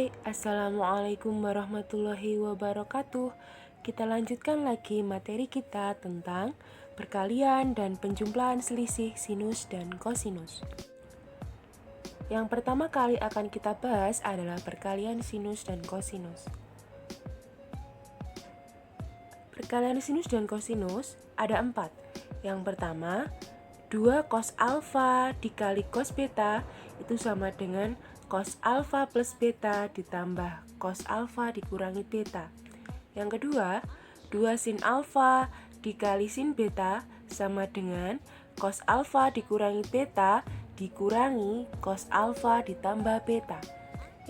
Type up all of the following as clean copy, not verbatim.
Hai, Assalamualaikum warahmatullahi wabarakatuh. Kita lanjutkan lagi materi kita tentang perkalian dan penjumlahan selisih sinus dan kosinus. Yang pertama kali akan kita bahas adalah perkalian sinus dan kosinus. Perkalian sinus dan kosinus ada 4. Yang pertama, 2 cos alfa dikali cos beta itu sama dengan cos alfa plus beta ditambah cos alfa dikurangi beta. Yang kedua, 2 sin alfa dikali sin beta sama dengan cos alfa dikurangi beta dikurangi cos alfa ditambah beta.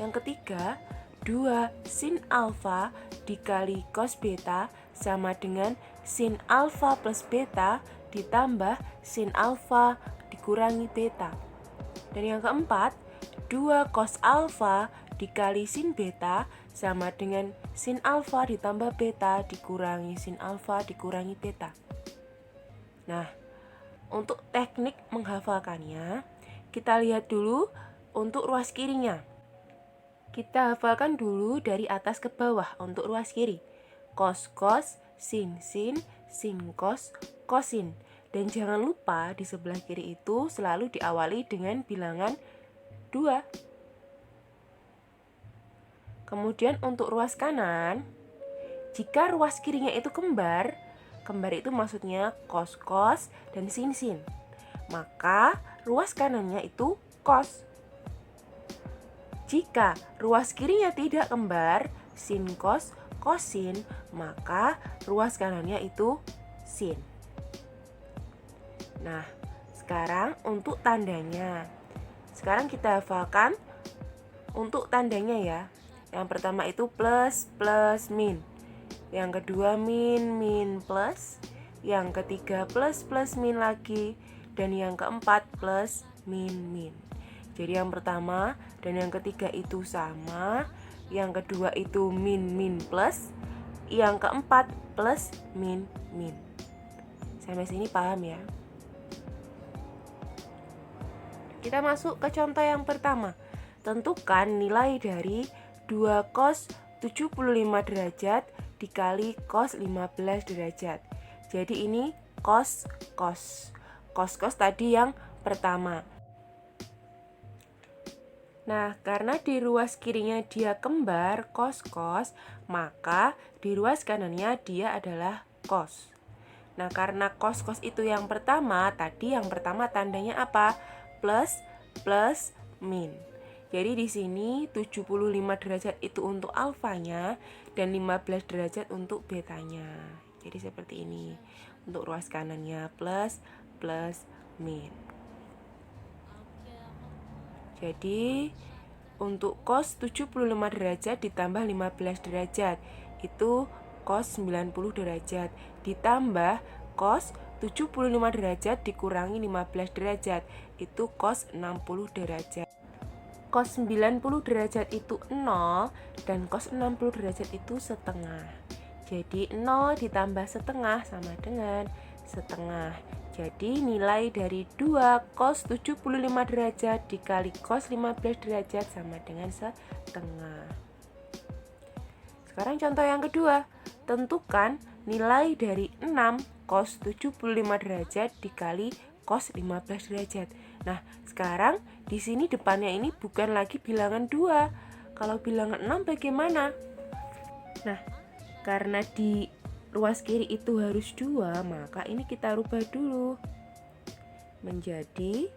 Yang ketiga, 2 sin alfa dikali cos beta sama dengan sin alfa plus beta ditambah sin alfa dikurangi beta. Dan yang keempat, 2 cos alfa dikali sin beta sama dengan sin alfa ditambah beta dikurangi sin alfa dikurangi beta. Nah, untuk teknik menghafalkannya, kita lihat dulu untuk ruas kirinya. Kita hafalkan dulu dari atas ke bawah untuk ruas kiri. Cos, sin, sin cos, kosin. Dan jangan lupa di sebelah kiri itu selalu diawali dengan bilangan 2. Kemudian untuk ruas kanan, jika ruas kirinya itu kembar itu maksudnya cos dan sin, maka ruas kanannya itu cos. Jika ruas kirinya tidak kembar, sin cos, kosin, maka ruas kanannya itu sin. Nah, sekarang untuk tandanya. Sekarang kita hafalkan untuk tandanya ya. Yang pertama itu plus, min. Yang kedua min, plus. Yang ketiga plus, min lagi. Dan yang keempat plus, min. Jadi yang pertama dan yang ketiga itu sama. Yang kedua itu min, plus. Yang keempat plus, min. Sampai sini paham ya? Kita masuk ke contoh yang pertama. Tentukan nilai dari 2 cos 75 derajat dikali cos 15 derajat. Jadi ini cos. Cos tadi yang pertama. Nah, karena di ruas kirinya dia kembar cos, maka di ruas kanannya dia adalah cos. Nah, karena cos itu yang pertama, tadi yang pertama tandanya apa? Plus, min. Jadi di sini 75 derajat itu untuk alfanya dan 15 derajat untuk betanya. Jadi seperti ini. Untuk ruas kanannya plus, min. Jadi untuk cos 75 derajat ditambah 15 derajat itu cos 90 derajat ditambah cos 75 derajat dikurangi 15 derajat itu cos 60 derajat. Cos 90 derajat itu 0 dan cos 60 derajat itu setengah. Jadi 0 ditambah setengah sama dengan setengah. Jadi nilai dari 2 cos 75 derajat dikali cos 15 derajat sama dengan setengah. Sekarang contoh yang kedua. Tentukan nilai dari 6 cos 75 derajat dikali cos 15 derajat. Nah, sekarang di sini depannya ini bukan lagi bilangan 2. Kalau bilangan 6 bagaimana? Nah, karena di ruas kiri itu harus 2, maka ini kita rubah dulu. Menjadi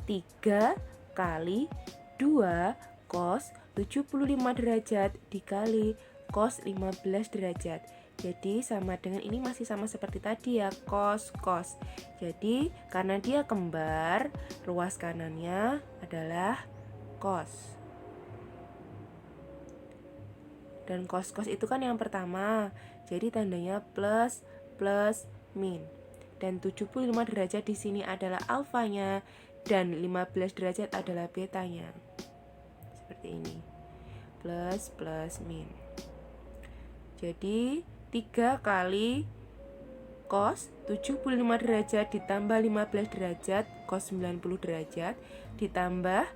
3 kali 2 cos 75 derajat dikali cos 15 derajat. Jadi sama dengan ini masih sama seperti tadi ya, cos. Jadi karena dia kembar, ruas kanannya adalah cos. Dan cos itu kan yang pertama. Jadi tandanya plus, min. Dan 75 derajat di sini adalah alfanya dan 15 derajat adalah betanya. Seperti ini. Plus, min. Jadi 3 kali cos 75 derajat ditambah 15 derajat cos 90 derajat ditambah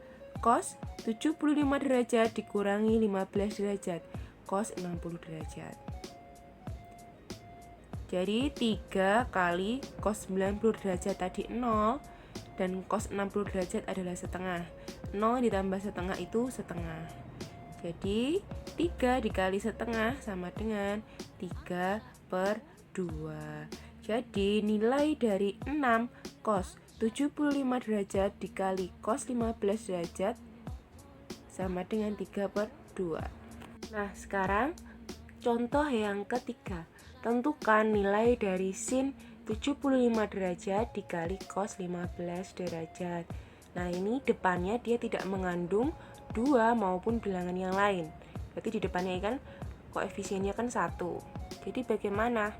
cos 75 derajat dikurangi 15 derajat, cos 60 derajat. Jadi 3 kali cos 90 derajat tadi 0 dan cos 60 derajat adalah setengah. 0 ditambah setengah itu setengah. Jadi 3 dikali setengah sama dengan 3/2. Jadi nilai dari 6 cos 75 derajat dikali cos 15 derajat sama dengan 3/2. Nah, sekarang contoh yang ketiga. Tentukan nilai dari sin 75 derajat dikali cos 15 derajat. Nah, ini depannya dia tidak mengandung 2 maupun bilangan yang lain. Berarti di depannya kan koefisiennya kan 1. Jadi bagaimana?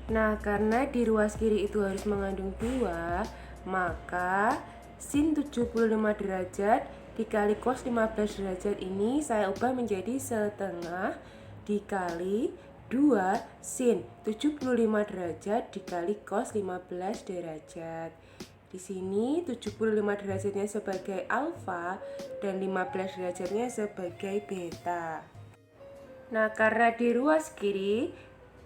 Nah, karena di ruas kiri itu harus mengandung 2, maka sin 75 derajat dikali cos 15 derajat ini saya ubah menjadi setengah dikali 2 sin 75 derajat dikali cos 15 derajat. Di sini 75 derajatnya sebagai alfa dan 15 derajatnya sebagai beta. Nah, karena di ruas kiri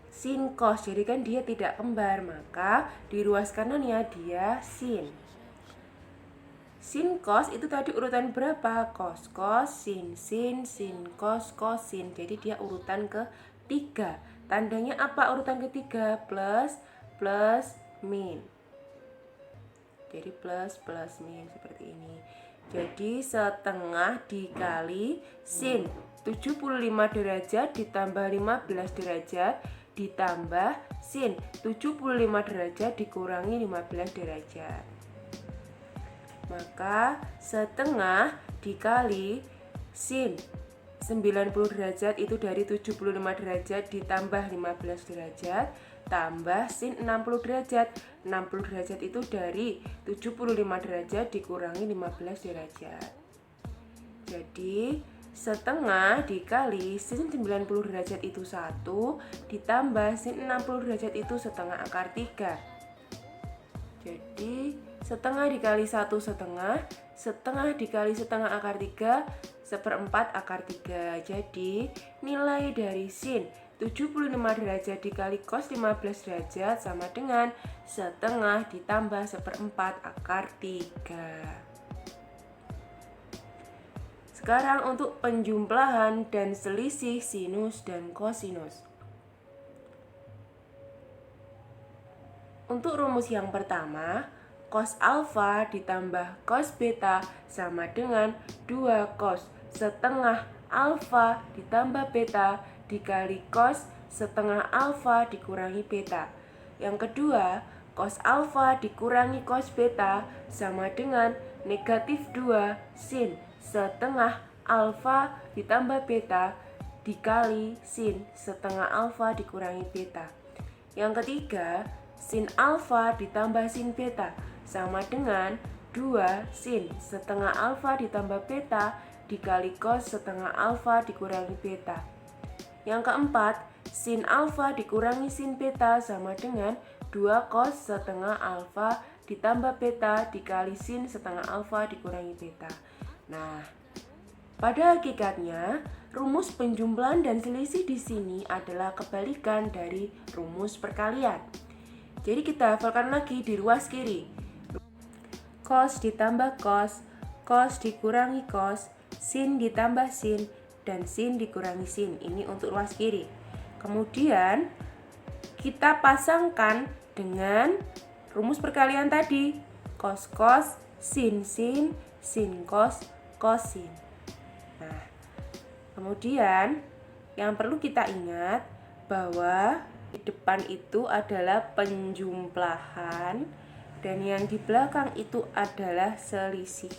sin cos, jadi kan dia tidak kembar, maka di ruas kanannya dia sin. Sin cos itu tadi urutan berapa? Cos cos sin sin sin cos cos sin. Jadi dia urutan ketiga. Tandanya apa urutan ketiga? Plus plus min. Jadi plus plus min seperti ini. Jadi setengah dikali sin 75 derajat ditambah 15 derajat ditambah sin 75 derajat dikurangi 15 derajat. Maka setengah dikali sin 90 derajat itu dari 75 derajat ditambah 15 derajat tambah sin 60 derajat. 60 derajat itu dari 75 derajat dikurangi 15 derajat. Jadi setengah dikali sin 90 derajat itu 1 ditambah sin 60 derajat itu setengah akar 3. Jadi setengah dikali 1 setengah, setengah dikali setengah akar 3, 1/4 akar 3. Jadi nilai dari sin 75 derajat dikali cos 15 derajat sama dengan setengah ditambah 1/4 akar 3. Sekarang untuk penjumlahan dan selisih sinus dan kosinus. Untuk rumus yang pertama, cos alfa ditambah cos beta sama dengan 2 cos setengah alfa ditambah beta dikali cos setengah alfa dikurangi beta. Yang kedua, cos alfa dikurangi cos beta sama dengan negatif 2 sin setengah alfa ditambah beta dikali sin setengah alfa dikurangi beta. Yang ketiga, sin alfa ditambah sin beta sama dengan 2 sin setengah alfa ditambah beta dikali cos setengah alfa dikurangi beta. Yang keempat, sin alfa dikurangi sin beta sama dengan 2 cos setengah alfa ditambah beta dikali sin setengah alfa dikurangi beta. Nah, pada hakikatnya rumus penjumlahan dan selisih di sini adalah kebalikan dari rumus perkalian. Jadi kita hafalkan lagi di ruas kiri. Cos ditambah cos, cos dikurangi cos, sin ditambah sin, dan sin dikurangi sin. Ini untuk ruas kiri. Kemudian kita pasangkan dengan rumus perkalian tadi. Cos cos, sin sin, sin cos, cos sin. Nah, kemudian yang perlu kita ingat bahwa di depan itu adalah penjumlahan dan yang di belakang itu adalah selisih.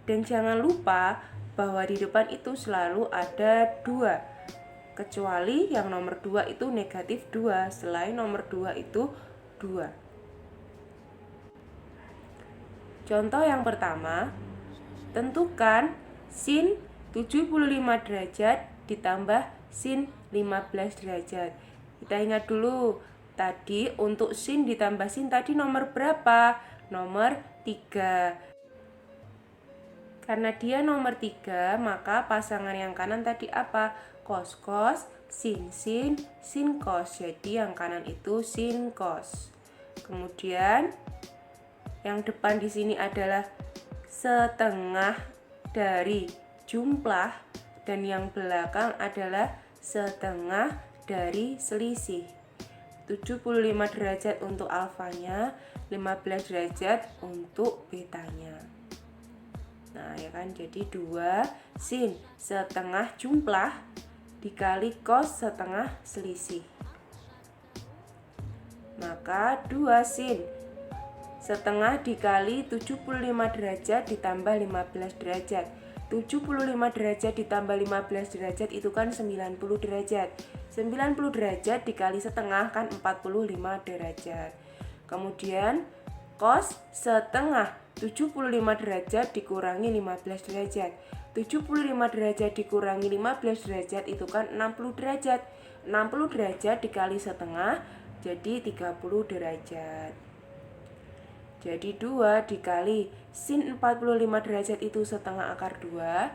Dan jangan lupa bahwa di depan itu selalu ada 2, kecuali yang nomor 2 itu negatif 2, selain nomor 2 itu 2. Contoh yang pertama, tentukan sin 75 derajat ditambah sin 15 derajat. Kita ingat dulu, tadi untuk sin ditambah sin tadi nomor berapa? Nomor 3. Karena dia nomor 3, maka pasangan yang kanan tadi apa? Cos cos, sin sin, sin cos. Jadi yang kanan itu sin cos. Kemudian yang depan di sini adalah setengah dari jumlah dan yang belakang adalah setengah dari selisih. 75 derajat untuk alfanya, 15 derajat untuk betanya. Nah, ya kan, jadi 2 sin setengah jumlah dikali cos setengah selisih. Maka 2 sin setengah dikali 75 derajat ditambah 15 derajat. 75 derajat ditambah 15 derajat itu kan 90 derajat. 90 derajat dikali setengah kan 45 derajat. Kemudian cos setengah 75 derajat dikurangi 15 derajat. 75 derajat dikurangi 15 derajat itu kan 60 derajat. 60 derajat dikali setengah jadi 30 derajat. Jadi 2 dikali sin 45 derajat itu setengah akar 2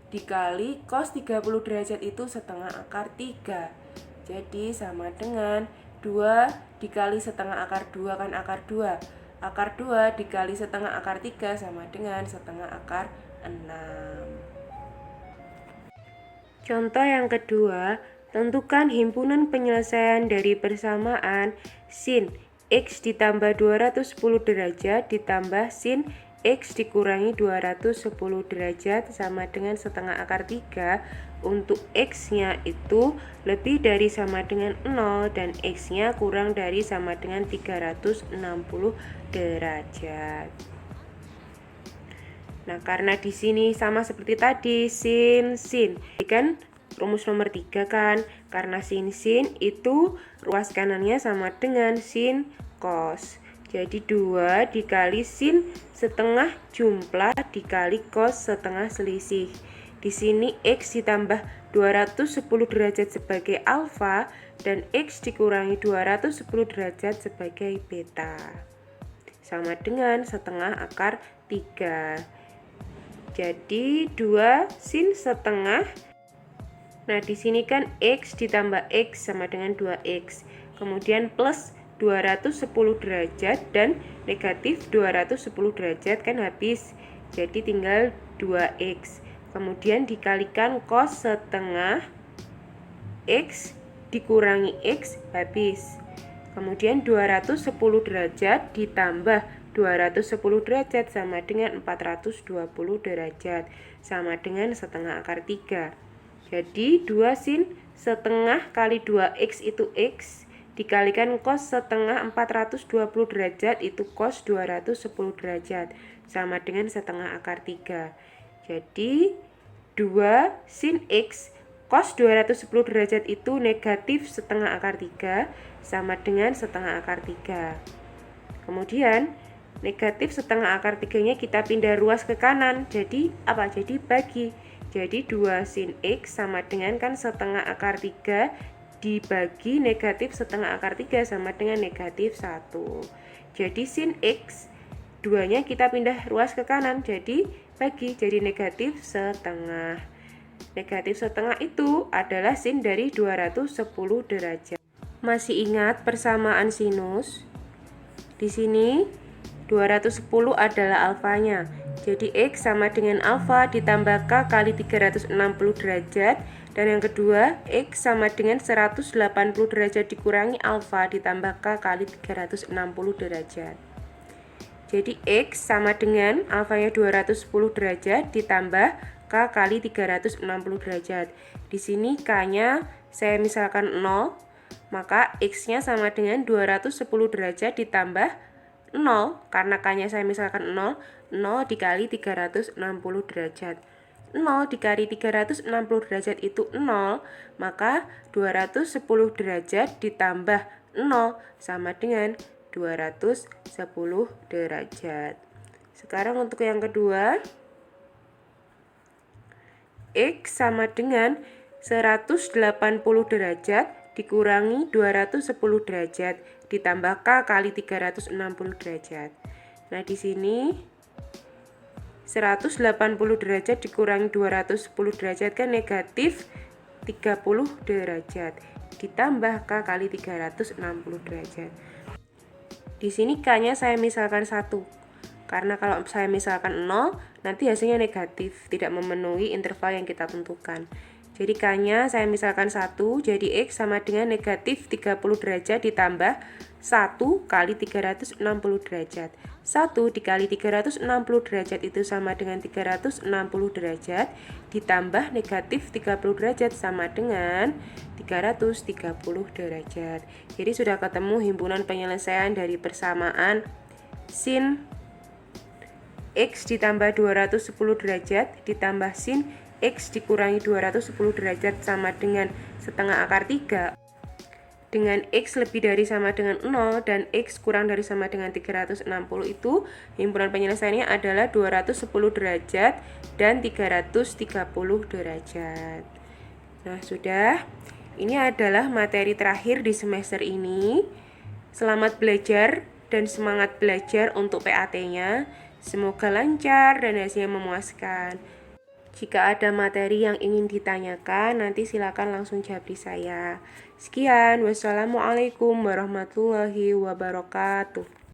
dikali cos 30 derajat itu setengah akar 3. Jadi sama dengan 2 dikali setengah akar 2 kan akar 2. Akar 2 dikali setengah akar 3 sama dengan setengah akar 6. Contoh yang kedua, tentukan himpunan penyelesaian dari persamaan sin X ditambah 210 derajat ditambah sin X dikurangi 210 derajat sama dengan setengah akar 3 untuk X-nya itu lebih dari sama dengan 0 dan X-nya kurang dari sama dengan 360 derajat. Nah, karena di sini sama seperti tadi, sin kan rumus nomor 3 kan, karena sin itu ruas kanannya sama dengan sin cos. Jadi 2 dikali sin setengah jumlah dikali cos setengah selisih. Di sini X ditambah 210 derajat sebagai alfa dan X dikurangi 210 derajat sebagai beta. Sama dengan setengah akar 3. Jadi 2 sin setengah. Nah, di sini kan X ditambah X sama dengan 2X. Kemudian plus 210 derajat dan negatif 210 derajat kan habis. Jadi tinggal 2X. Kemudian dikalikan cos setengah X dikurangi X habis. Kemudian 210 derajat ditambah 210 derajat sama dengan 420 derajat sama dengan setengah akar 3. Jadi 2 sin setengah kali 2X itu X dikalikan cos setengah 420 derajat itu cos 210 derajat sama dengan setengah akar 3. Jadi 2 sin X cos 210 derajat itu negatif setengah akar 3 sama dengan setengah akar 3. Kemudian negatif setengah akar 3-nya kita pindah ruas ke kanan. Jadi apa? Jadi bagi. Jadi 2 sin X sama dengan kan setengah akar 3 dibagi negatif setengah akar 3 sama dengan negatif 1. Jadi sin X 2-nya kita pindah ruas ke kanan. Jadi bagi, jadi negatif setengah. Negatif setengah itu adalah sin dari 210 derajat. Masih ingat persamaan sinus? Di sini 210 adalah alfanya. Jadi X sama dengan alfa ditambah K kali 360 derajat. Dan yang kedua, X sama dengan 180 derajat dikurangi alfa ditambah K kali 360 derajat. Jadi X sama dengan alfanya 210 derajat ditambah K kali 360 derajat. Di sini K-nya saya misalkan 0, maka X-nya sama dengan 210 derajat ditambah 0, karena K-nya saya misalkan 0, 0 dikali 360 derajat. 0 dikali 360 derajat itu 0, maka 210 derajat ditambah 0 sama dengan 210 derajat. Sekarang untuk yang kedua, X sama dengan 180 derajat dikurangi 210 derajat ditambah K kali 360 derajat. Nah, di sini 180 derajat dikurangi 210 derajat kan negatif 30 derajat. Ditambah K kali 360 derajat. Di sini K-nya saya misalkan 1. Karena kalau saya misalkan 0, nanti hasilnya negatif, tidak memenuhi interval yang kita tentukan. Jadi K-nya saya misalkan 1, jadi X sama dengan negatif 30 derajat ditambah 1 kali 360 derajat. 1 dikali 360 derajat itu sama dengan 360 derajat, ditambah negatif 30 derajat sama dengan 330 derajat. Jadi sudah ketemu himpunan penyelesaian dari persamaan sin X ditambah 210 derajat ditambah sin X dikurangi 210 derajat sama dengan setengah akar 3 dengan X lebih dari sama dengan 0 dan X kurang dari sama dengan 360 itu himpunan penyelesaiannya adalah 210 derajat dan 330 derajat. Nah sudah, ini adalah materi terakhir di semester ini. Selamat belajar dan semangat belajar untuk PAT-nya. Semoga lancar dan hasilnya memuaskan. Jika ada materi yang ingin ditanyakan, nanti silakan langsung jawab di saya. Sekian, wassalamualaikum warahmatullahi wabarakatuh.